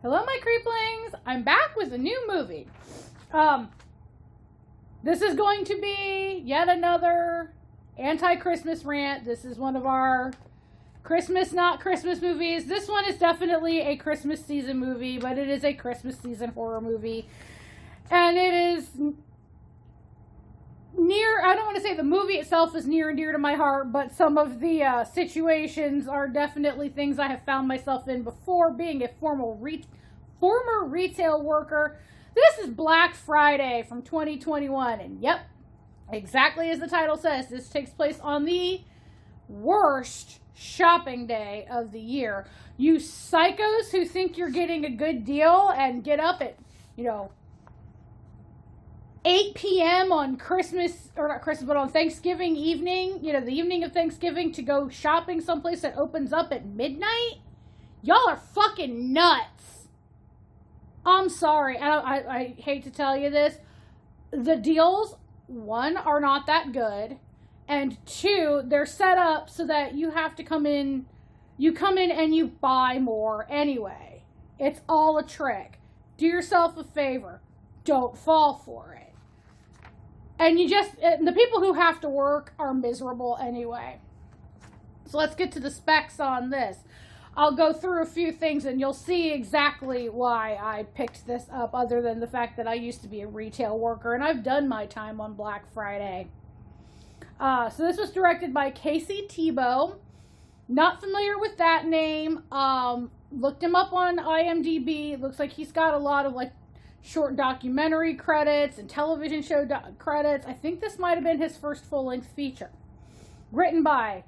Hello, my creeplings. I'm back with a new movie. This is going to be yet another anti-Christmas rant. This is one of our Christmas, not Christmas movies. This one is definitely a Christmas season movie, but it is a Christmas season horror movie. And it is near, I don't want to say the movie itself is near and dear to my heart, but some of the situations are definitely things I have found myself in before, being a former retail worker. This is Black Friday from 2021, and yep, exactly as the title says, this takes place on the worst shopping day of the year. You psychos who think you're getting a good deal and get up at, 8 p.m. on Christmas, or not Christmas, but on Thanksgiving evening, the evening of Thanksgiving, to go shopping someplace that opens up at midnight. Y'all are fucking nuts. I'm sorry. I hate to tell you this. The deals, one, are not that good. And two, they're set up so that you have to come in. You come in and you buy more anyway. It's all a trick. Do yourself a favor. Don't fall for it. And the people who have to work are miserable anyway. So let's get to the specs on this. I'll go through a few things and you'll see exactly why I picked this up, other than the fact that I used to be a retail worker and I've done my time on Black Friday. So this was directed by Casey Tebow. Not familiar with that name. Looked him up on IMDb. Looks like he's got a lot of short documentary credits and television show credits. I think this might have been his first full-length feature. Written by,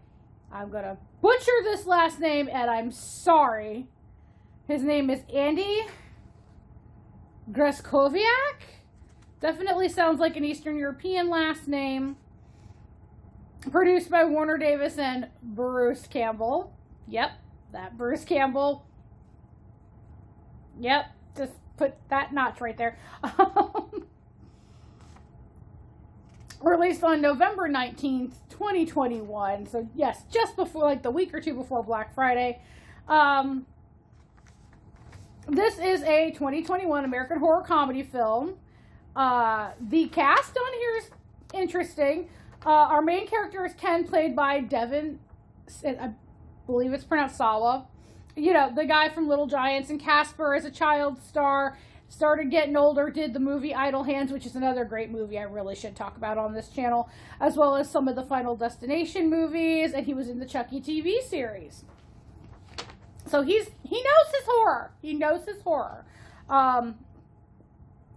I'm going to butcher this last name, and I'm sorry. His name is Andy Greskoviak. Definitely sounds like an Eastern European last name. Produced by Warner Davis and Bruce Campbell. Yep, that Bruce Campbell. Yep, just put that notch right there. Released on November 19th, 2021. So, yes, just before, the week or two before Black Friday. This is a 2021 American horror comedy film. The cast on here is interesting. Our main character is Ken, played by Devin, I believe it's pronounced Sawa. The guy from Little Giants and Casper as a child star. Started getting older, did the movie Idle Hands, which is another great movie I really should talk about on this channel, as well as some of the Final Destination movies, and he was in the Chucky TV series. So he knows his horror. He knows his horror.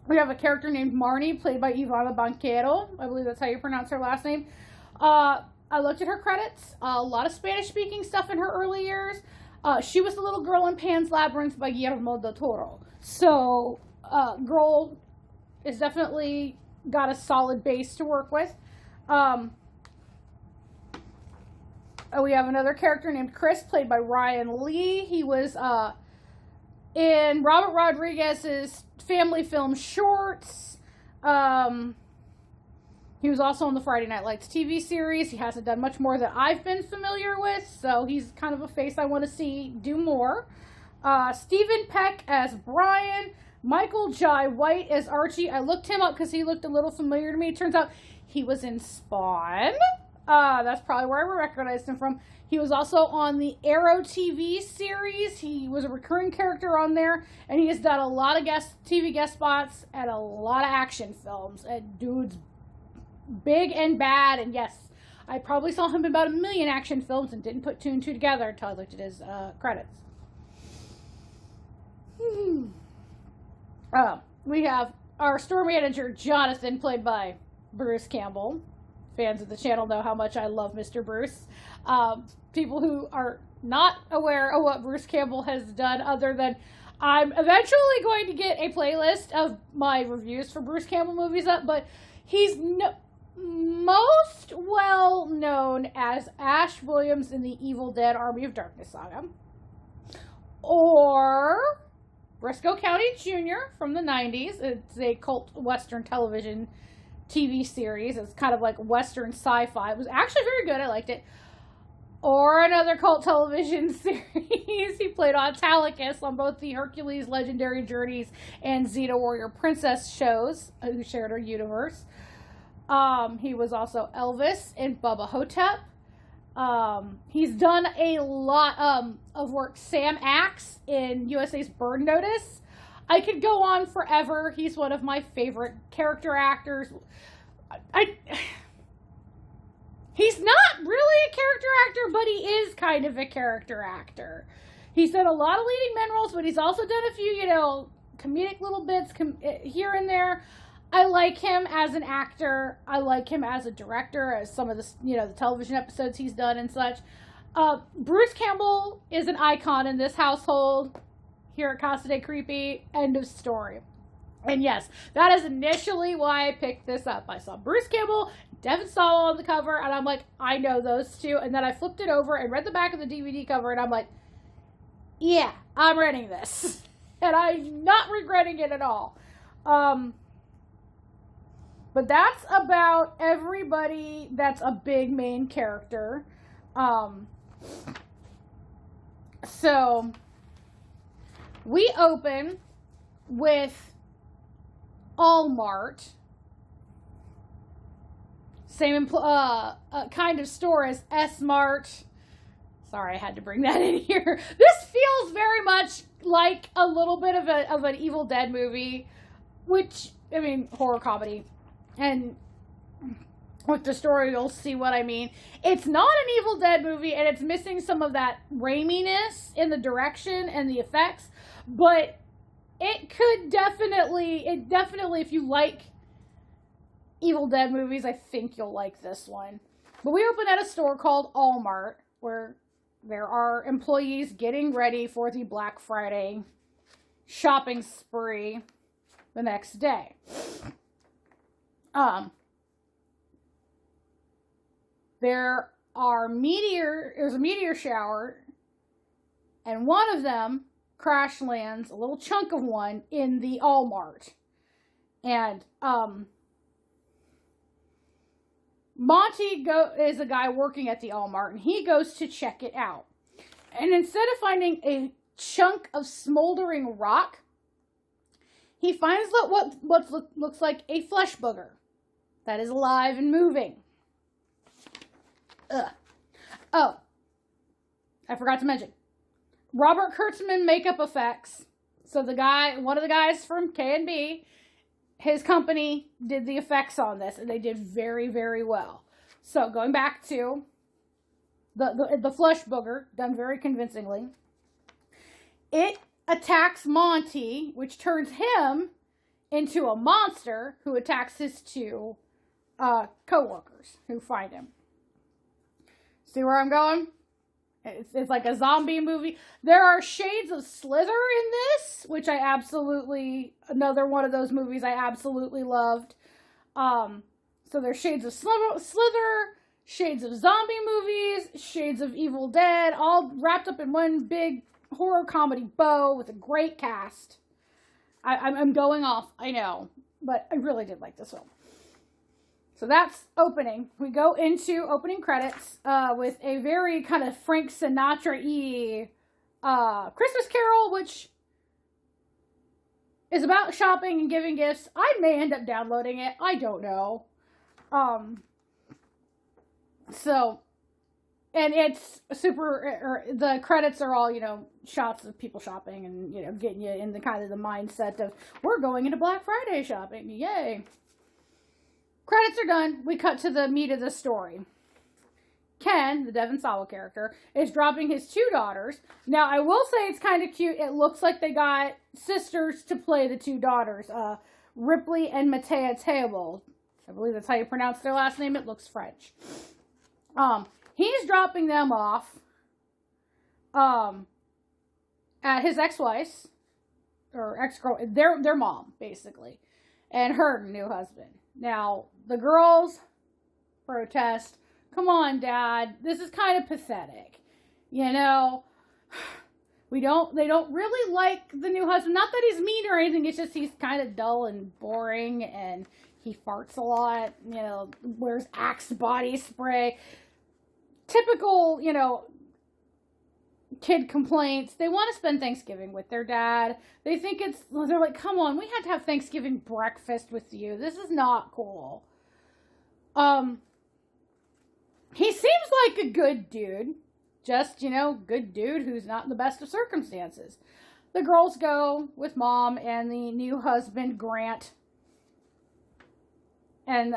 We have a character named Marnie, played by Ivana Banquero. I believe that's how you pronounce her last name. I looked at her credits. A lot of Spanish-speaking stuff in her early years. She was the little girl in Pan's Labyrinth by Guillermo del Toro. So, girl is definitely got a solid base to work with. We have another character named Chris, played by Ryan Lee. He was in Robert Rodriguez's family film Shorts. He was also on the Friday Night Lights TV series. He hasn't done much more that I've been familiar with, so he's kind of a face I want to see do more. Stephen Peck as Brian. Michael Jai White as Archie. I looked him up because he looked a little familiar to me. Turns out he was in Spawn. That's probably where I recognized him from. He was also on the Arrow TV series. He was a recurring character on there, and he has done a lot of TV guest spots and a lot of action films. And dude's big and bad, and yes, I probably saw him in about 1 million action films and didn't put two and two together until I looked at his credits. We have our store manager, Jonathan, played by Bruce Campbell. Fans of the channel know how much I love Mr. Bruce. People who are not aware of what Bruce Campbell has done, other than I'm eventually going to get a playlist of my reviews for Bruce Campbell movies up, but he's most well known as Ash Williams in the Evil Dead Army of Darkness saga, or Briscoe County Jr. from the 90s. It's a cult Western television TV series. It's kind of like Western sci-fi. It was actually very good. I liked it. or another cult television series. He played Autolycus on both the Hercules Legendary Journeys and Xena Warrior Princess shows, who shared our universe. He was also Elvis in Bubba Hotep. He's done a lot of work. Sam Axe in USA's Burn Notice. I could go on forever. He's one of my favorite character actors. He's not really a character actor, but he is kind of a character actor. He's done a lot of leading men roles, but he's also done a few, comedic little bits here and there. I like him as an actor. I like him as a director, as some of the, the television episodes he's done and such. Bruce Campbell is an icon in this household here at Casa de Creepy. End of story. And yes, that is initially why I picked this up. I saw Bruce Campbell, Devin Sawa on the cover, and I'm like, I know those two. And then I flipped it over and read the back of the DVD cover, and I'm like, yeah, I'm renting this. And I'm not regretting it at all. But that's about everybody that's a big main character. So we open with Allmart. Same kind of store as S-Mart. Sorry, I had to bring that in here. This feels very much like a little bit of an Evil Dead movie, horror comedy. And with the story, you'll see what I mean. It's not an Evil Dead movie, and it's missing some of that raiminess in the direction and the effects, but it definitely, if you like Evil Dead movies, I think you'll like this one. But we open at a store called Allmart, where there are employees getting ready for the Black Friday shopping spree the next day. There's a meteor shower, and one of them crash lands, a little chunk of one, in the Allmart. And, Monty is a guy working at the Allmart, and he goes to check it out. And instead of finding a chunk of smoldering rock, he finds what looks like a flesh booger that is alive and moving. Ugh. Oh, I forgot to mention. Robert Kurtzman makeup effects. So one of the guys from K&B, his company did the effects on this, and they did very, very well. So going back to the flesh booger, done very convincingly. It attacks Monty, which turns him into a monster who attacks his two co-workers who find him. See where I'm going? It's like a zombie movie. There are shades of Slither in this, which another one of those movies I absolutely loved. So there's shades of Slither, shades of zombie movies, shades of Evil Dead, all wrapped up in one big horror comedy bow with a great cast. I'm going off, I know, but I really did like this film. So that's opening. We go into opening credits with a very kind of Frank Sinatra-y Christmas Carol, which is about shopping and giving gifts. I may end up downloading it. I don't know. And it's the credits are all, shots of people shopping and, getting you in the kind of the mindset of, we're going into Black Friday shopping. Yay. Credits are done. We cut to the meat of the story. Ken, the Devin Sawa character, is dropping his two daughters. Now, I will say it's kind of cute. It looks like they got sisters to play the two daughters, Ripley and Matea Theobald. I believe that's how you pronounce their last name. It looks French. He's dropping them off at his ex-wife's, or ex-girl, their mom, basically, and her new husband. Now, the girls protest, come on, Dad, this is kind of pathetic. They don't really like the new husband. Not that he's mean or anything, it's just he's kind of dull and boring, and he farts a lot, wears Axe body spray. typical, kid complaints. They want to spend Thanksgiving with their dad. They're like, come on, we had to have Thanksgiving breakfast with you. This is not cool. He seems like a good dude. Just, good dude who's not in the best of circumstances. The girls go with mom and the new husband, Grant. And,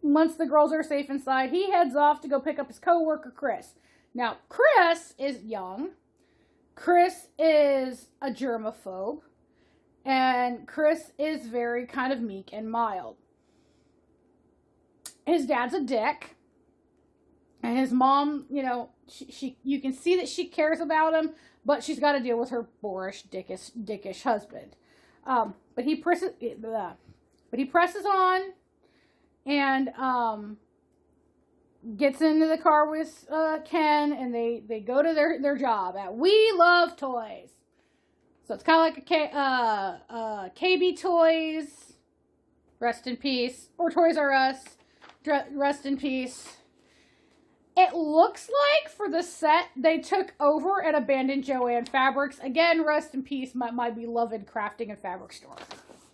once the girls are safe inside, he heads off to go pick up his coworker, Chris. Now, Chris is young. Chris is a germaphobe. And Chris is very kind of meek and mild. His dad's a dick. And his mom, you can see that she cares about him, but she's got to deal with her boorish, dickish husband. But he presses on and gets into the car with Ken, and they go to their job at We Love Toys. So it's kind of like a KB Toys, rest in peace, or Toys R Us, rest in peace. It looks like for the set they took over an abandoned Joann Fabrics. Again, rest in peace, my beloved crafting and fabric store.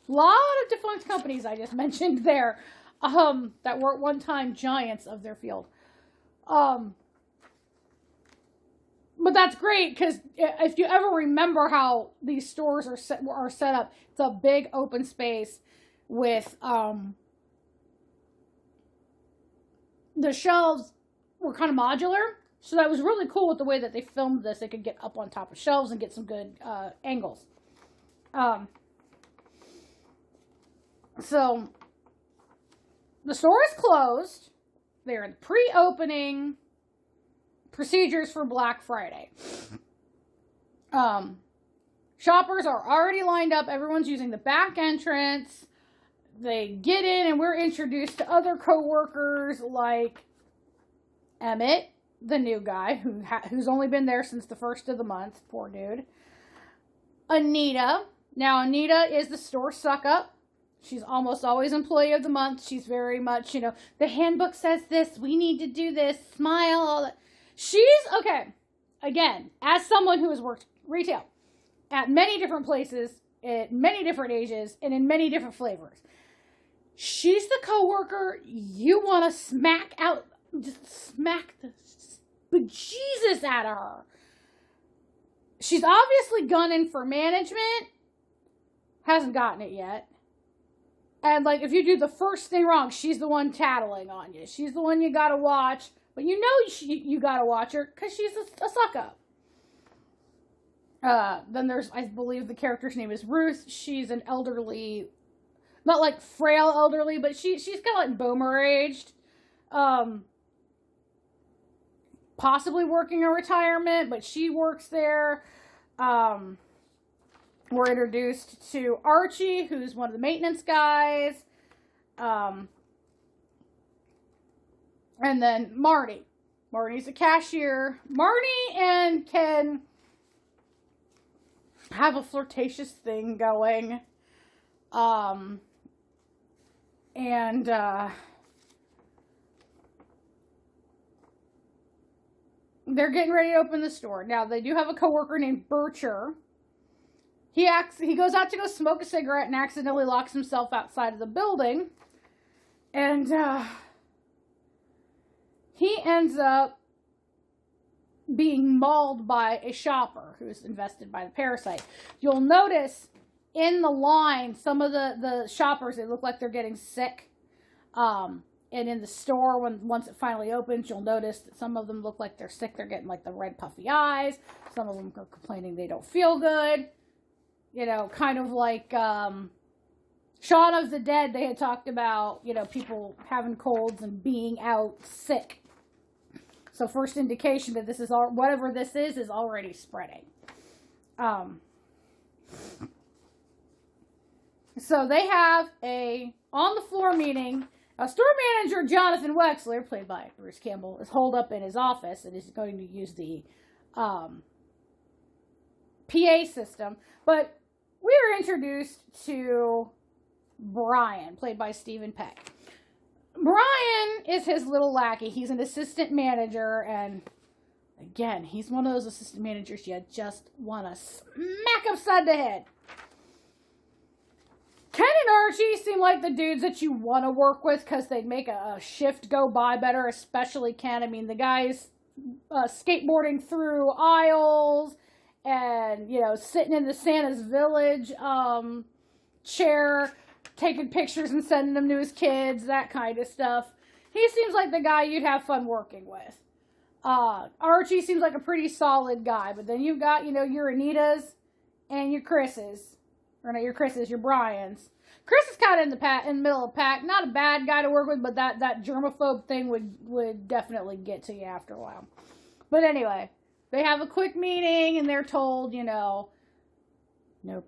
A lot of defunct companies I just mentioned there. That were at one time giants of their field. But that's great, because if you ever remember how these stores are set up, it's a big open space with, the shelves were kind of modular. So that was really cool with the way that they filmed this. They could get up on top of shelves and get some good, angles. So the store is closed. They're in pre-opening procedures for Black Friday. Shoppers are already lined up. Everyone's using the back entrance. They get in, and we're introduced to other co-workers like Emmett, the new guy, who's only been there since the first of the month. Poor dude. Anita. Now, Anita is the store suck-up. She's almost always employee of the month. She's very much, the handbook says this, we need to do this, smile, all that. She's, okay, again, as someone who has worked retail at many different places, at many different ages, and in many different flavors. She's the coworker you want to smack the bejesus out of her. She's obviously gunning for management. Hasn't gotten it yet. And, if you do the first thing wrong, she's the one tattling on you. She's the one you gotta watch. But you gotta watch her, because she's a suck-up. Then there's, I believe the character's name is Ruth. She's an elderly, not frail elderly, but she's kind of boomer-aged. Possibly working a retirement, but she works there. We're introduced to Archie, who's one of the maintenance guys. And then Marty. Marty's a cashier. Marty and Ken have a flirtatious thing going. They're getting ready to open the store. Now, they do have a coworker named Bircher. He goes out to go smoke a cigarette and accidentally locks himself outside of the building. And he ends up being mauled by a shopper who's infested by the parasite. You'll notice in the line, some of the shoppers, they look like they're getting sick. And in the store, once it finally opens, you'll notice that some of them look like they're sick. They're getting the red puffy eyes. Some of them are complaining they don't feel good. Kind of like Shaun of the Dead, they had talked about, people having colds and being out sick. So first indication that this is whatever this is already spreading. So they have a on-the-floor meeting. Store manager Jonathan Wexler, played by Bruce Campbell, is holed up in his office and is going to use the PA system. But we are introduced to Brian, played by Stephen Peck. Brian is his little lackey. He's an assistant manager, and again, he's one of those assistant managers you just want to smack upside the head. Ken and Archie seem like the dudes that you want to work with because they'd make a shift go by better, especially Ken. I mean, the guy's skateboarding through aisles and, sitting in the Santa's Village chair, taking pictures and sending them to his kids, that kind of stuff. He seems like the guy you'd have fun working with. Archie seems like a pretty solid guy, but then you've got, your Anitas and your Chris's. Or not your Chris's, your Brian's. Chris is kind of in the middle of the pack. Not a bad guy to work with, but that germaphobe thing would definitely get to you after a while. But anyway, they have a quick meeting and they're told, no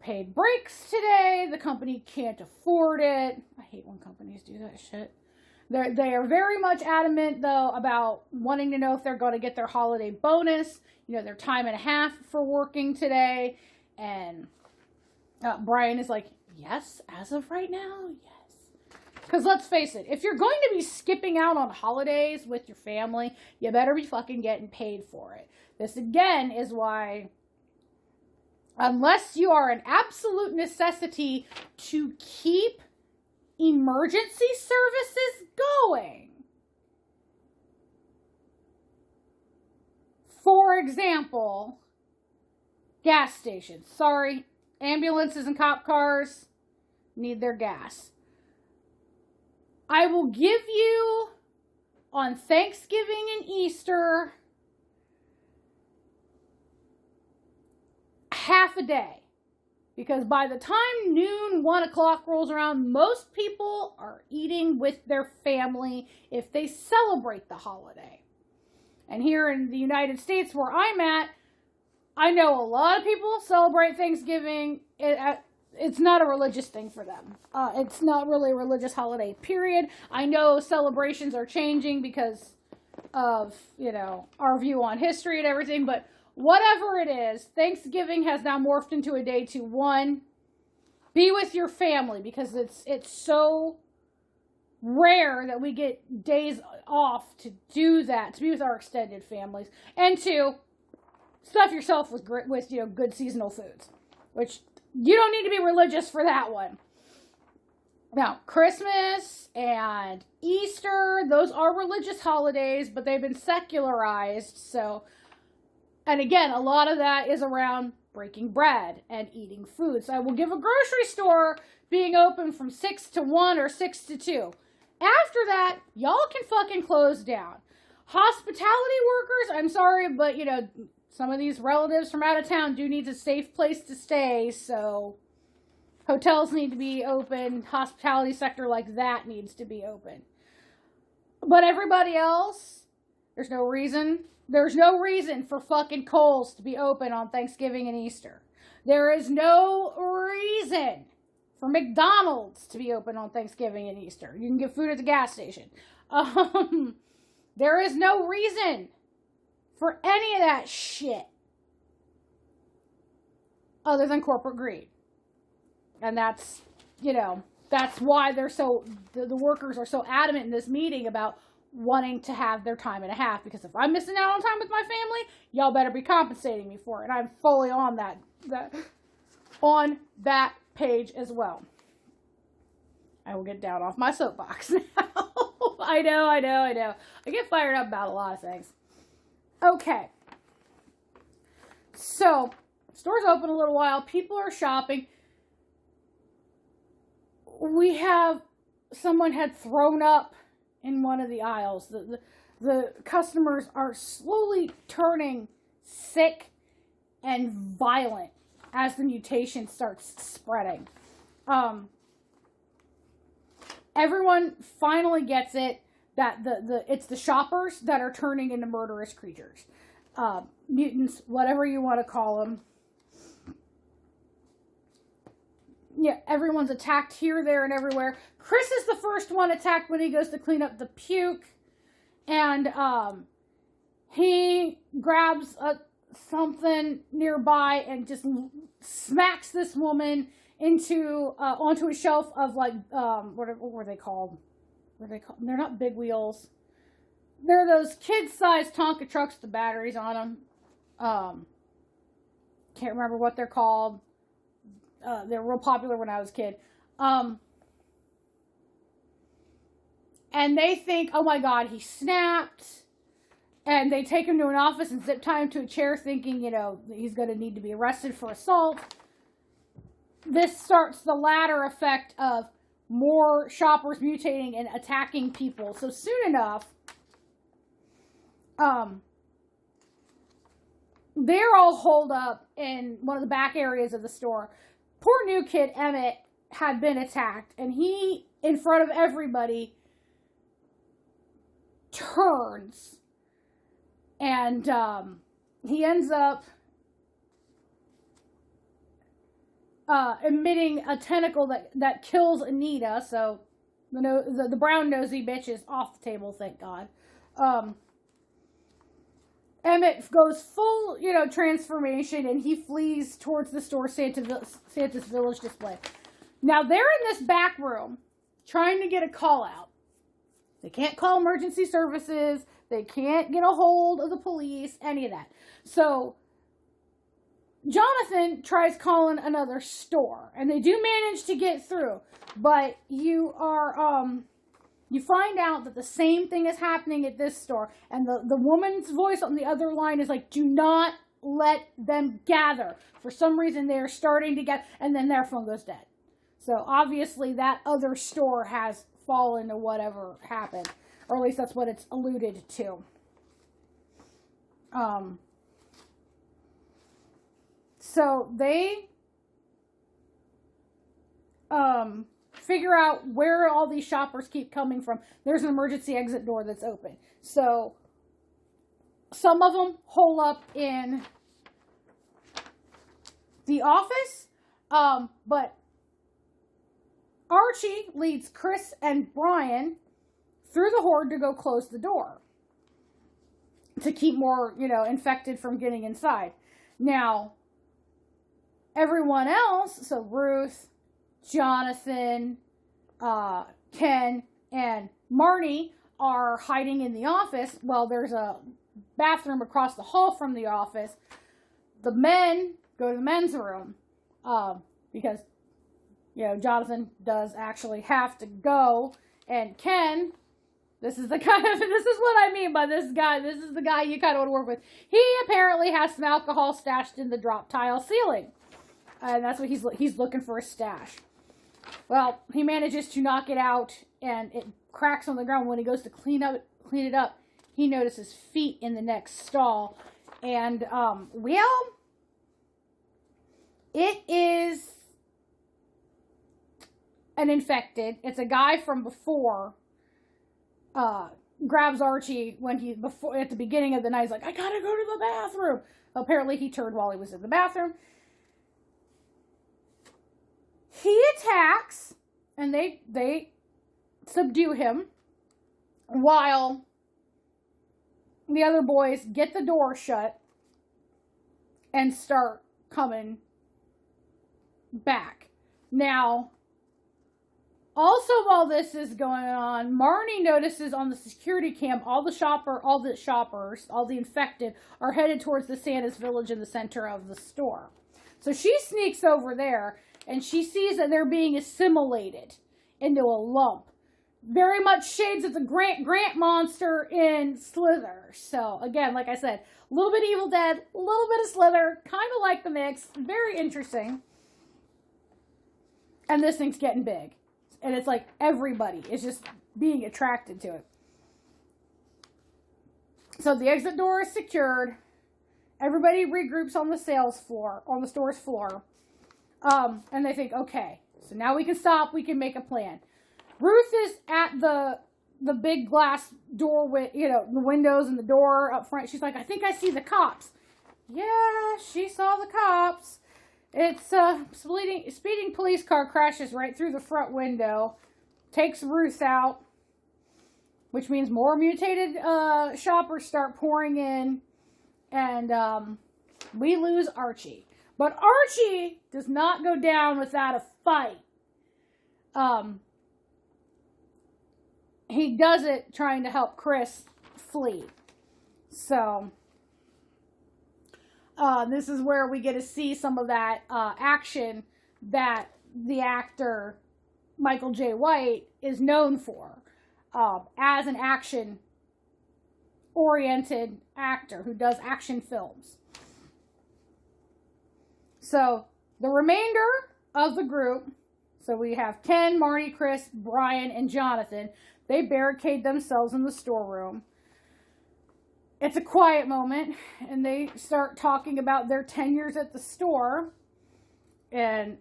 paid breaks today. The company can't afford it. I hate when companies do that shit. They are very much adamant, though, about wanting to know if they're going to get their holiday bonus, their time and a half for working today. And Brian is like, yes, as of right now, yes. Because let's face it, if you're going to be skipping out on holidays with your family, you better be fucking getting paid for it. This, again, is why, unless you are an absolute necessity to keep emergency services going. For example, gas stations. Sorry, ambulances and cop cars need their gas. I will give you, on Thanksgiving and Easter, half a day. Because by the time noon, 1 o'clock rolls around, most people are eating with their family if they celebrate the holiday. And here in the United States where I'm at, I know a lot of people celebrate Thanksgiving. It's not a religious thing for them. It's not really a religious holiday, period. I know celebrations are changing because of, our view on history and everything, but whatever it is, Thanksgiving has now morphed into a day to, one, be with your family, because it's so rare that we get days off to do that, to be with our extended families. And two, stuff yourself with good seasonal foods, which you don't need to be religious for that one. Now, Christmas and Easter, those are religious holidays, but they've been secularized, so... And again, a lot of that is around breaking bread and eating food. So I will give a grocery store being open from 6 to 1 or 6 to 2. After that, y'all can fucking close down. Hospitality workers, I'm sorry, but, some of these relatives from out of town do need a safe place to stay, so hotels need to be open. Hospitality sector like that needs to be open. But everybody else, there's no reason for fucking Kohl's to be open on Thanksgiving and Easter. There is no reason for McDonald's to be open on Thanksgiving and Easter. You can get food at the gas station. There is no reason for any of that shit other than corporate greed. And that's, that's why the workers are so adamant in this meeting about wanting to have their time and a half, because if I'm missing out on time with my family, y'all better be compensating me for it. And I'm fully on that page as well. I will get down off my soapbox now. I know. I get fired up about a lot of things. Okay. So, store's open a little while. People are shopping. We have someone had thrown up in one of the aisles. The customers are slowly turning sick and violent as the mutation starts spreading. Everyone finally gets it that it's the shoppers that are turning into murderous creatures. Mutants, whatever you want to call them. Yeah, everyone's attacked here, there, and everywhere. Chris is the first one attacked when he goes to clean up the puke. And he grabs something nearby and just smacks this woman onto a shelf of what were they called? what are they called? They're not big wheels. They're those kid-sized Tonka trucks with the batteries on them. Can't remember what they're called. They're real popular when I was a kid. And they think, oh my God, he snapped. And they take him to an office and zip tie him to a chair thinking, he's going to need to be arrested for assault. This starts the latter effect of more shoppers mutating and attacking people. So soon enough, they're all holed up in one of the back areas of the store. Poor new kid, Emmett, had been attacked. And he, in front of everybody, turns. And he ends up emitting a tentacle that kills Anita. So the brown nosy bitch is off the table, thank God. Emmett goes full, transformation, and he flees towards the store Santa's Village display. Now they're in this back room trying to get a call out. They can't call emergency services. They can't get a hold of the police, any of that. So Jonathan tries calling another store, and they do manage to get through. But you find out that the same thing is happening at this store, and the woman's voice on the other line is like, do not let them gather. For some reason, they are starting to get, and then their phone goes dead. So obviously that other store has fallen to whatever happened. Or at least that's what it's alluded to. So they figure out where all these shoppers keep coming from. There's an emergency exit door that's open. So some of them hole up in the office, but Archie leads Chris and Brian through the horde to go close the door to keep more, infected from getting inside. Now, everyone else, so Ruth, Jonathan, Ken, and Marnie are hiding in the office. Well, there's a bathroom across the hall from the office. The men go to the men's room because, Jonathan does actually have to go. And Ken, this is what I mean by this guy. This is the guy you kind of want to work with. He apparently has some alcohol stashed in the drop tile ceiling. And that's what he's looking for, a stash. Well, he manages to knock it out, and it cracks on the ground. When he goes to clean it up, he notices feet in the next stall. And, it is an infected. It's a guy from before, grabs Archie at the beginning of the night. He's like, I gotta go to the bathroom. Apparently he turned while he was in the bathroom. He attacks, and they subdue him, while the other boys get the door shut and start coming back. Now, also while this is going on, Marnie notices on the security cam all the shoppers, all the infected, are headed towards the Santa's Village in the center of the store. So she sneaks over there, and she sees that they're being assimilated into a lump. Very much shades of the Grant monster in Slither. So, again, like I said, a little bit Evil Dead, a little bit of Slither, kind of like the mix. Very interesting. And this thing's getting big. And it's like everybody is just being attracted to it. So the exit door is secured. Everybody regroups on the store's floor. And they think, okay, so now we can stop, we can make a plan. Ruth is at the big glass door with, the windows and the door up front. She's like, I think I see the cops. Yeah, she saw the cops. It's a speeding police car crashes right through the front window, takes Ruth out, which means more mutated shoppers start pouring in, and we lose Archie. But Archie does not go down without a fight. he does it trying to help Chris flee. So this is where we get to see some of that action that the actor Michael J. White is known for as an action-oriented actor who does action films. So the remainder of the group, so we have Ken, Marty, Chris, Brian, and Jonathan. They barricade themselves in the storeroom. It's a quiet moment, and they start talking about their tenures at the store. And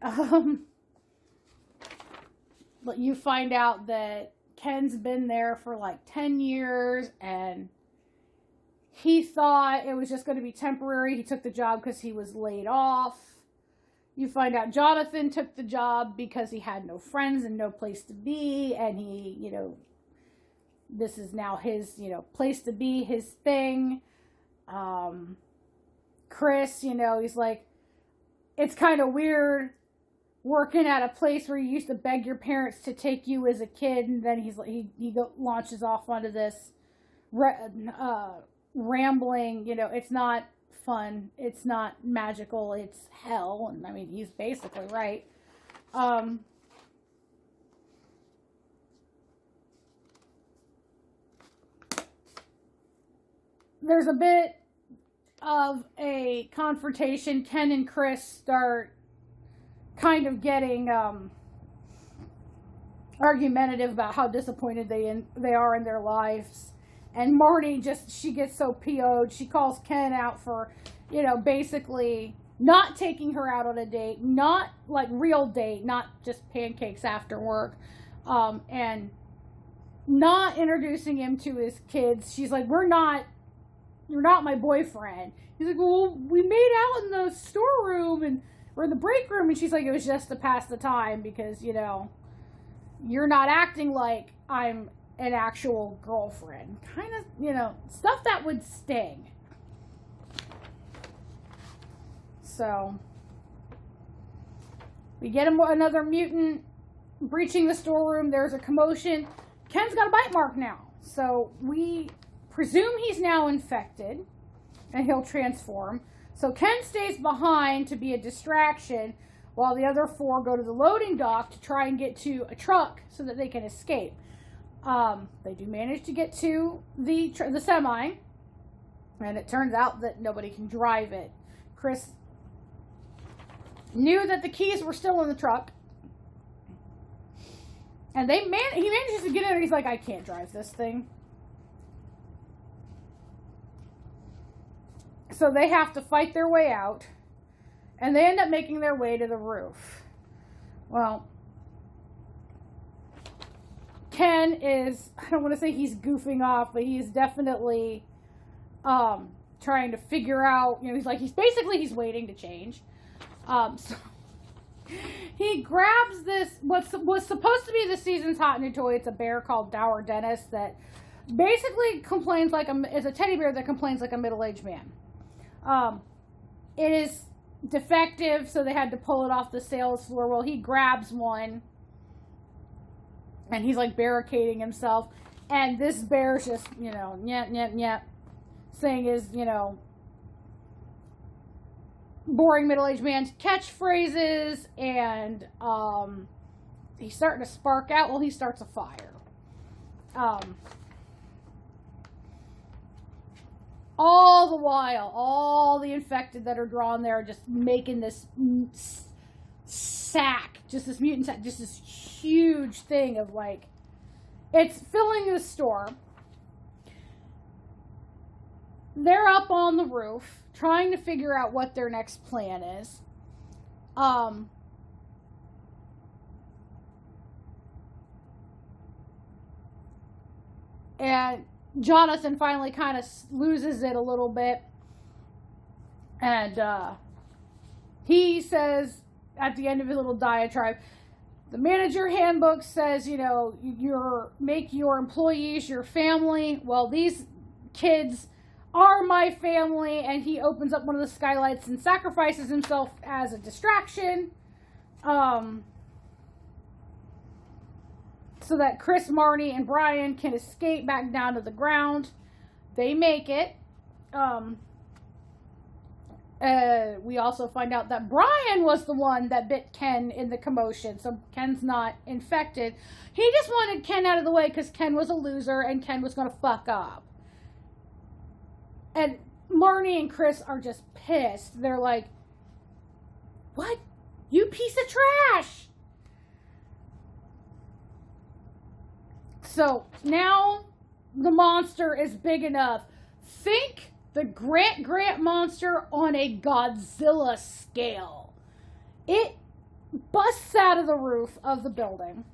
but you find out that Ken's been there for like 10 years, and he thought it was just going to be temporary. He took the job because he was laid off. You find out Jonathan took the job because he had no friends and no place to be, and he, this is now his, place to be, his thing. Chris, he's like, it's kind of weird working at a place where you used to beg your parents to take you as a kid, and then he launches off onto this rambling, it's not fun, it's not magical, it's hell. And I mean, he's basically right. There's a bit of a confrontation. Ken and Chris start kind of getting argumentative about how disappointed they are in their lives. And Marty she gets so PO'd. She calls Ken out for, basically not taking her out on a date, not like real date, not just pancakes after work, and not introducing him to his kids. She's like, you're not my boyfriend. He's like, well, we made out in the storeroom or in the break room. And she's like, it was just to pass the time because, you're not acting like I'm an actual girlfriend. Kind of, stuff that would sting. So we get another mutant breaching the storeroom. There's a commotion. Ken's got a bite mark now. So we presume he's now infected and he'll transform. So Ken stays behind to be a distraction while the other four go to the loading dock to try and get to a truck so that they can escape. They do manage to get to the semi, and it turns out that nobody can drive it. Chris knew that the keys were still in the truck, and he manages to get in, and he's like, I can't drive this thing. So they have to fight their way out, and they end up making their way to the roof. Well, Ken is, I don't want to say he's goofing off, but he's definitely trying to figure out, he's waiting to change. So he grabs this, what's supposed to be the season's hot new toy. It's a bear called Dour Dennis that basically complains is a teddy bear that complains like a middle-aged man. It is defective, so they had to pull it off the sales floor. Well, he grabs one, and he's like barricading himself, and this bear's just, nyet, nyet, nyet, saying his, boring middle-aged man's catchphrases, and he's starting to spark out. Well, he starts a fire. All the while, all the infected that are drawn there are just making this sack, just this mutant sack, just this huge thing of it's filling the store. They're up on the roof trying to figure out what their next plan is. And Jonathan finally kind of loses it a little bit. And he says at the end of his little diatribe, the manager handbook says, make your employees your family. Well, these kids are my family. And he opens up one of the skylights and sacrifices himself as a distraction. so that Chris, Marnie, and Brian can escape back down to the ground. They make it. We also find out that Brian was the one that bit Ken in the commotion, so Ken's not infected. He just wanted Ken out of the way because Ken was a loser and Ken was going to fuck up. And Marnie and Chris are just pissed. They're like, what? You piece of trash! So now the monster is big enough. Think the Grant monster on a Godzilla scale. It busts out of the roof of the building.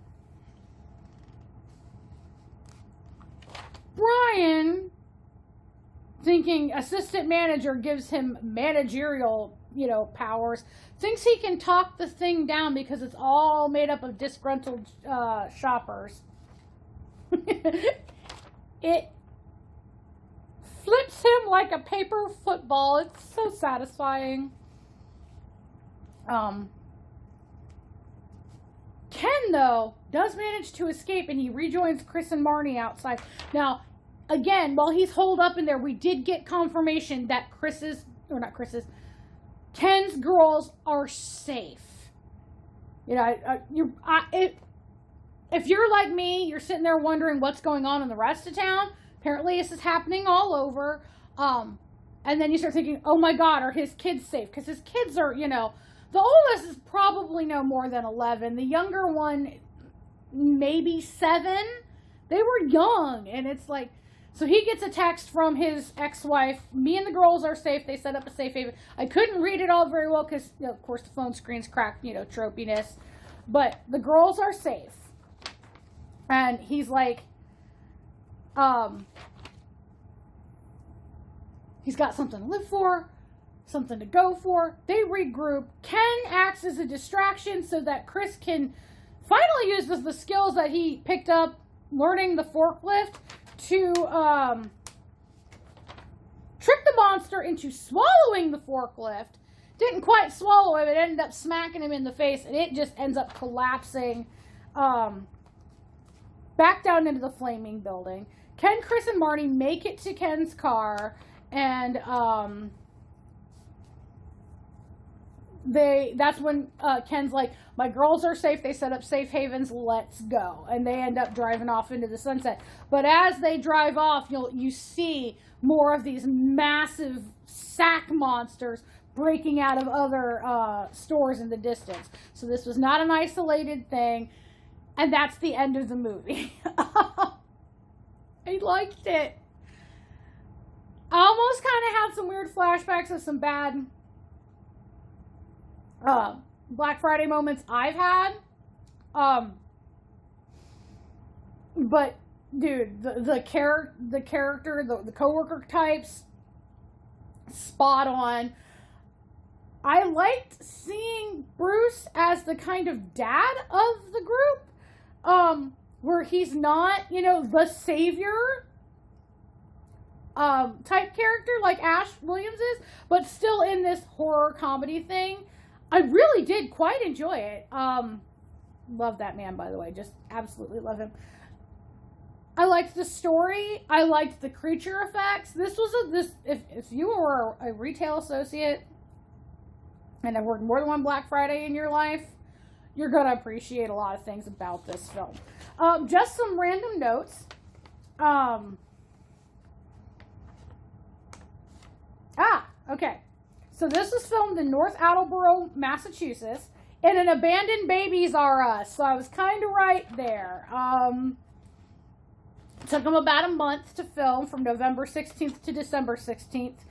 Brian, thinking assistant manager gives him managerial, powers, thinks he can talk the thing down because it's all made up of disgruntled shoppers. It flips him like a paper football. It's so satisfying. Ken, though, does manage to escape, and he rejoins Chris and Marnie outside. Now, again, while he's holed up in there, we did get confirmation that Ken's girls are safe. If you're like me, you're sitting there wondering what's going on in the rest of town. Apparently, this is happening all over. And then you start thinking, oh my God, are his kids safe? Because his kids are, the oldest is probably no more than 11. The younger one, maybe 7. They were young. And it's like, so he gets a text from his ex-wife. Me and the girls are safe. They set up a safe haven. I couldn't read it all very well because, of course, the phone screen's cracked, tropiness. But the girls are safe. And he's like, he's got something to live for, something to go for. They regroup. Ken acts as a distraction so that Chris can finally use the skills that he picked up learning the forklift to trick the monster into swallowing the forklift. Didn't quite swallow him. It ended up smacking him in the face, and it just ends up collapsing back down into the flaming building. Ken, Chris, and Marty make it to Ken's car, and that's when Ken's like, my girls are safe, they set up safe havens, let's go. And they end up driving off into the sunset. But as they drive off, you see more of these massive sack monsters breaking out of other stores in the distance. So this was not an isolated thing. And that's the end of the movie. I liked it. I almost kind of had some weird flashbacks of some bad Black Friday moments I've had. But dude, the character, the coworker types, spot on. I liked seeing Bruce as the kind of dad of the group, where he's not, the savior type character like Ash Williams is, but still in this horror comedy thing. I really did quite enjoy it. Love that man, by the way. Just absolutely love him. I liked the story. I liked the creature effects. This was if you were a retail associate and have worked more than one Black Friday in your life, you're going to appreciate a lot of things about this film. Just some random notes. Okay. So this was filmed in North Attleboro, Massachusetts, in an abandoned Babies R Us. So I was kind of right there. It took them about a month to film, from November 16th to December 16th.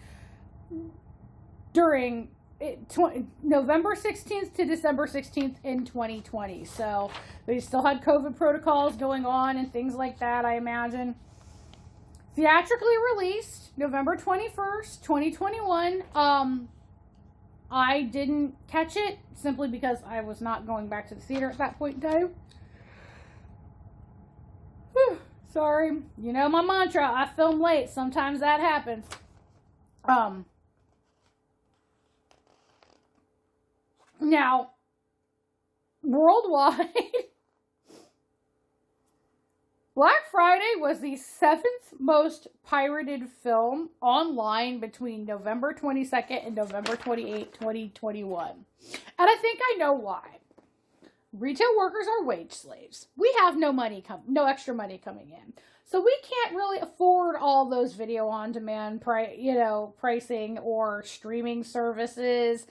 November 16th to December 16th in 2020. So they still had COVID protocols going on and things like that, I imagine. Theatrically released November 21st, 2021. I didn't catch it simply because I was not going back to the theater at that point in time. Whew, sorry. You know my mantra, I film late. Sometimes that happens. Now, worldwide, Black Friday was the 7th most pirated film online between November 22nd and November 28th, 2021. And I think I know why. Retail workers are wage slaves. We have no no extra money coming in. So we can't really afford all those video on demand pricing or streaming services.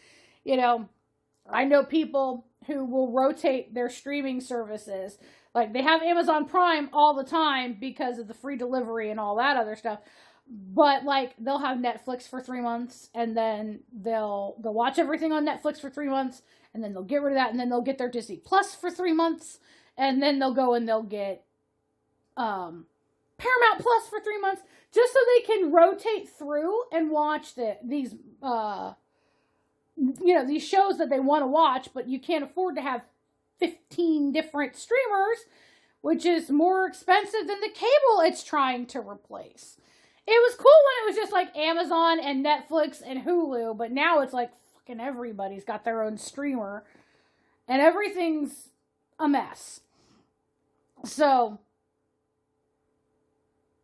I know people who will rotate their streaming services. Like, they have Amazon Prime all the time because of the free delivery and all that other stuff. But, like, they'll have Netflix for 3 months, and then they'll watch everything on Netflix for 3 months, and then they'll get rid of that, and then they'll get their Disney Plus for 3 months, and then they'll go and they'll get Paramount Plus for 3 months, just so they can rotate through and watch these shows that they want to watch, but you can't afford to have 15 different streamers, which is more expensive than the cable it's trying to replace. It was cool when it was just like Amazon and Netflix and Hulu, but now it's like fucking everybody's got their own streamer, and everything's a mess. So,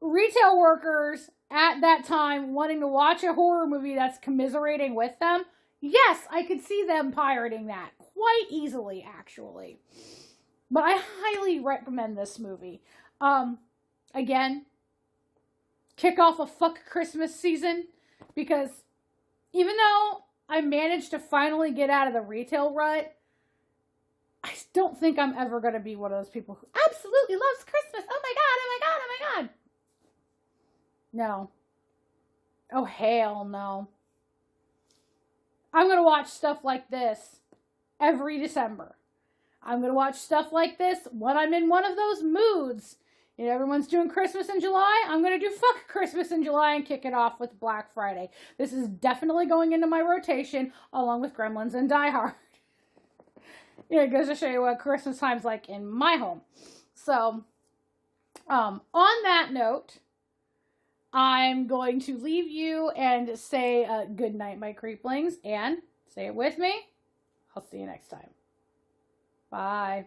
retail workers at that time wanting to watch a horror movie that's commiserating with them, yes, I could see them pirating that quite easily, actually. But I highly recommend this movie. Again, kick off a fuck Christmas season, because even though I managed to finally get out of the retail rut, I don't think I'm ever going to be one of those people who absolutely loves Christmas. Oh my god, oh my god, oh my god. No. Oh, hell no. I'm going to watch stuff like this every December. I'm going to watch stuff like this when I'm in one of those moods. Everyone's doing Christmas in July. I'm going to do fuck Christmas in July and kick it off with Black Friday. This is definitely going into my rotation along with Gremlins and Die Hard. It goes to show you what Christmas time's like in my home. So, on that note, I'm going to leave you and say good night, my creeplings, and say it with me. I'll see you next time. Bye.